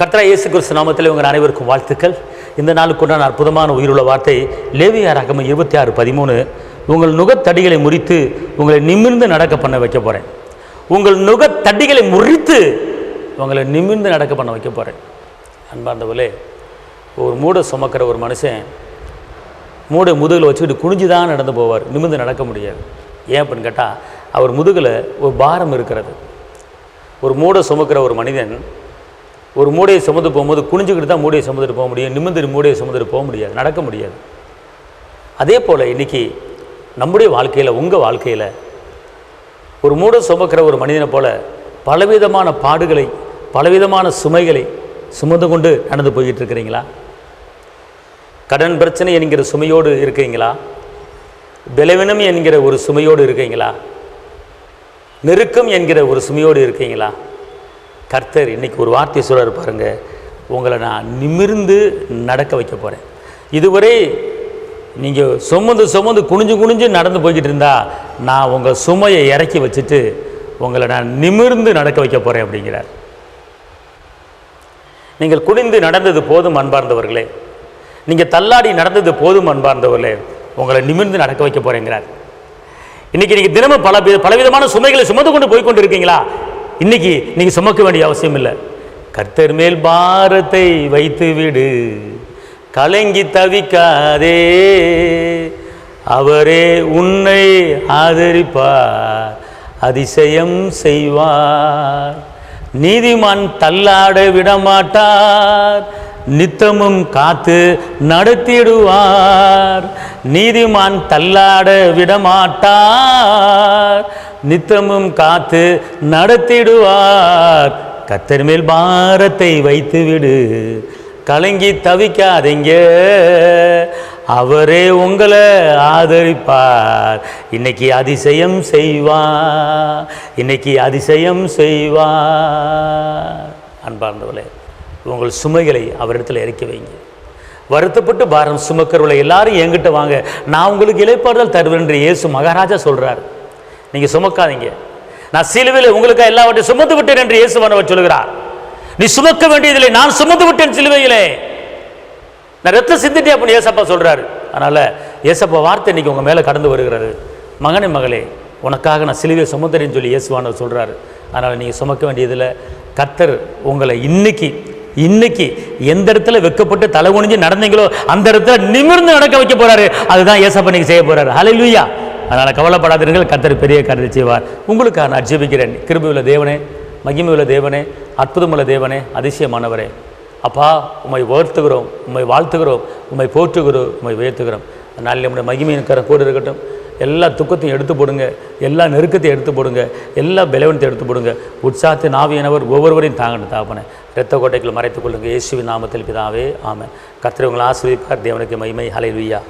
கர்த்தராகிய இயேசு கிறிஸ்து நாமத்தில் உங்கள் அனைவருக்கும் வாழ்த்துக்கள். இந்த நாளுக்குண்டான அற்புதமான உயிருள்ள வார்த்தை லேவியராகமம் 26:13. உங்கள் நுகத்தடிகளை முறித்து உங்களை நிமிர்ந்து நடக்க பண்ண வைக்க போகிறேன். உங்கள் நுகத்தடிகளை முறித்து உங்களை நிமிர்ந்து நடக்க பண்ண வைக்க போகிறேன். அன்பார்ந்தவர்களே, ஒரு மூடை சுமக்கிற ஒரு மனுஷன் மூடை முதுகில் வச்சுக்கிட்டு குனிஞ்சு தான் நடந்து போவார், நிமிர்ந்து நடக்க முடியாது. ஏன் அப்படின்னு கேட்டால், அவர் முதுகில் ஒரு பாரம் இருக்கிறது. ஒரு மூடை சுமக்கிற ஒரு மனிதன் ஒரு மூடையை சுமந்து போகும்போது குனிஞ்சுக்கிட்டு தான் மூடையை சுமந்துட்டு போக முடியும், நிமிர்ந்து மூடையை சுமந்துட்டு போக முடியாது, நடக்க முடியாது. அதே போல் இன்றைக்கி நம்முடைய வாழ்க்கையில், உங்கள் வாழ்க்கையில் ஒரு மூடை சுமக்கிற ஒரு மனிதனை போல் பலவிதமான பாடுகளை, பலவிதமான சுமைகளை சுமந்து கொண்டு நடந்து போய்கிட்டு இருக்கிறீங்களா? கடன் பிரச்சனை என்கிற சுமையோடு இருக்கிறீங்களா? பலவீனம் என்கிற ஒரு சுமையோடு இருக்கீங்களா? நெருக்கம் என்கிற ஒரு சுமையோடு இருக்கீங்களா? கர்த்தர் இன்றைக்கி ஒரு வார்த்தை சொல்கிறார் பாருங்க, உங்களை நான் நிமிர்ந்து நடக்க வைக்க போகிறேன். இதுவரை நீங்கள் சுமந்து குனிஞ்சு நடந்து போய்கிட்டு இருந்தால், நான் உங்கள் சுமையை இறக்கி வச்சுட்டு உங்களை நான் நிமிர்ந்து நடக்க வைக்க போகிறேன் அப்படிங்கிறார். நீங்கள் குனிந்து நடந்தது போதும் அன்பார்ந்தவர்களே, நீங்கள் தள்ளாடி நடந்தது போதும் அன்பார்ந்தவர்களே, உங்களை நிமிர்ந்து நடக்க வைக்க போகிறேங்கிறார். இன்றைக்கி நீங்கள் தினமும் பலவிதமான சுமைகளை சுமந்து கொண்டு போய் கொண்டு இருக்கீங்களா? இன்றைக்கி நீங்கள் சுமக்க வேண்டிய அவசியம் இல்லை. கர்த்தர் மேல் பாரத்தை வைத்து விடு, கலங்கி தவிக்காதே, அவரே உன்னை ஆதரிப்பார், அதிசயம் செய்வார். நீதிமான் தள்ளாட விடமாட்டார், நித்தமும் காத்து நடத்திடுவார். நீதிமான் தள்ளாட விடமாட்டார், நித்தமும் காத்து நடத்திடுவார். கர்த்தர் மேல் பாரத்தை வைத்து விடு, கலங்கி தவிக்காதீங்க, அவரே உங்களை ஆதரிப்பார். இன்னைக்கு அதிசயம் செய்வார், இன்னைக்கு அதிசயம் செய்வார். அன்பார்ந்தவர்களே, உங்கள் சுமைகளை அவரிடத்தில் இறக்கி வைங்க. வருத்தப்பட்டு பாரம் சுமக்கிறவளை எல்லாரும் என்கிட்ட வாங்க, நான் உங்களுக்கு இளைப்பாறுதல் தருவேன் என்று இயேசு மகாராஜா சொல்கிறார். நீங்கள் சுமக்காதீங்க, நான் சிலுவையில் உங்களுக்காக எல்லாவற்றையும் சுமந்து விட்டேன் என்று இயேசுவானவர் சொல்கிறார். நீ சுமக்க வேண்டியதில்லை, நான் சுமந்து விட்டேன் சிலுவையிலே, நான் ரத்தம் சிந்திட்டே அப்படின்னு ஏசப்பா சொல்கிறாரு. அதனால் ஏசப்பா வார்த்தை இன்னைக்கு உங்கள் மேலே கடந்து வருகிறது. மகனே மகளே, உனக்காக நான் சிலுவையை சுமந்துறேன்னு சொல்லி இயேசுவானவர் சொல்கிறாரு. அதனால் நீங்கள் சுமக்க வேண்டியதில்லை. கர்த்தர் உங்களை இன்னைக்கு எந்த இடத்துல வெக்கப்பட்டு தலை குனிஞ்சு நடந்தீங்களோ அந்த இடத்துல நிமிர்ந்து நடக்க வைக்க போறாரு. அதுதான் ஏசப்பா நீங்க செய்ய போறாரு. ஹல்லேலூயா. அதனால கவலைப்படாதீர்கள், கர்த்தர் பெரிய காரியத்தை செய்வார். உங்களுக்காக நான் ஜெபிக்கிறேன். கிருபையுள்ள தேவனே, மகிமையுள்ள தேவனே, அற்புதமுள்ள தேவனே, அதிசயமானவரே, அப்பா உம்மை உயர்த்துகிறோம், உம்மை வாழ்த்துகிறோம், உம்மை போற்றுகிறோம், உம்மை உயர்த்துகிறோம். அதனால் நம்முடைய மகிமையின் கரம் கூட இருக்கட்டும். எல்லா துக்கத்தையும் எடுத்து போடுங்க, எல்லா நெருக்கத்தையும் எடுத்து போடுங்க, எல்லா பலவீனத்தை எடுத்து போடுங்க. உற்சாகத்தின் ஆவியானவர் ஒவ்வொருவரையும் தாங்கணும் தாப்பனே. இரத்த கோட்டைக்குள் மறைத்துக் கொள்ளுங்க. இயேசுவின் நாமத்தில் பிதாவே, ஆமென். கர்த்தர் உங்களை ஆசீர்வதிப்பார். தேவனுக்கு மகிமை. ஹல்லேலூயா.